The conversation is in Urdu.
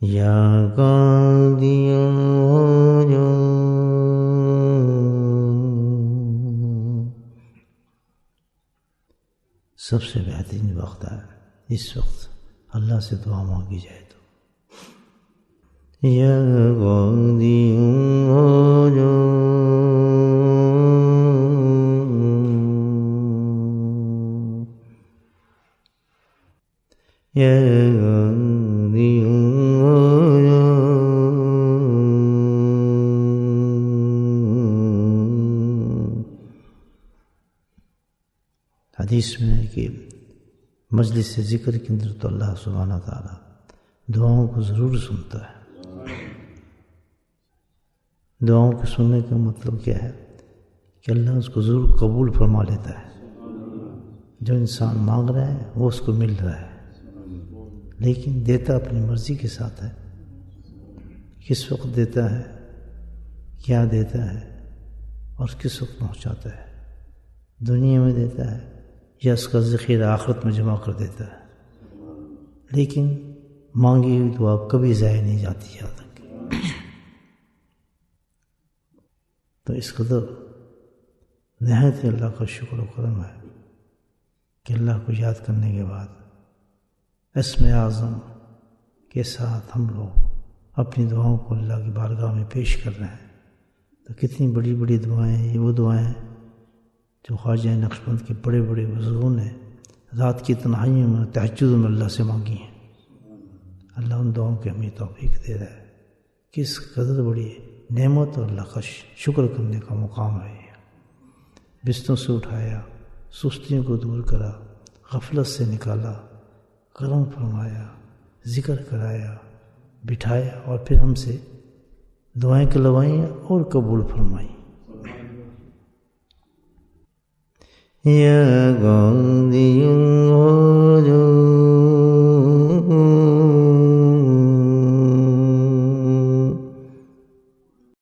یا قاضیوں جو سب سے بہترین وقت ہے اس وقت اللہ سے دعا مانگی جائے تو یا قاضیوں جو یا قاضیوں حدیث میں ہے کہ مجلس ذکر کے اندر تو اللہ سبحانہ تعالیٰ دعاؤں کو ضرور سنتا ہے۔ دعاؤں کے سننے کا مطلب کیا ہے کہ اللہ اس کو ضرور قبول فرما لیتا ہے۔ جو انسان مانگ رہا ہے وہ اس کو مل رہا ہے، لیکن دیتا اپنی مرضی کے ساتھ ہے۔ کس وقت دیتا ہے، کیا دیتا ہے اور کس وقت پہنچاتا ہے۔ دنیا میں دیتا ہے یا اس کا ذخیرہ آخرت میں جمع کر دیتا ہے، لیکن مانگی ہوئی دعا کبھی ضائع نہیں جاتی یاد رکھیں۔ تو اس قدر نہایت اللہ کا شکر و کرم ہے کہ اللہ کو یاد کرنے کے بعد اسم اعظم کے ساتھ ہم لوگ اپنی دعاؤں کو اللہ کی بارگاہ میں پیش کر رہے ہیں۔ تو کتنی بڑی بڑی دعائیں ہیں، یہ وہ دعائیں ہیں جو خواجہ نقشبند کے بڑے بڑے بزرگوں نے رات کی تنہائیوں میں تہجد میں اللہ سے مانگی ہیں۔ اللہ ان دعاؤں کی ہمیں توفیق دے رہا ہے۔ کس قدر بڑی نعمت اور اللہ کا شکر کرنے کا مقام ہے۔ بستروں سے اٹھایا، سستیوں کو دور کرا، غفلت سے نکالا، کرم فرمایا، ذکر کرایا، بٹھایا اور پھر ہم سے دعائیں کلوائیں اور قبول فرمائیں۔ یا قاضیوں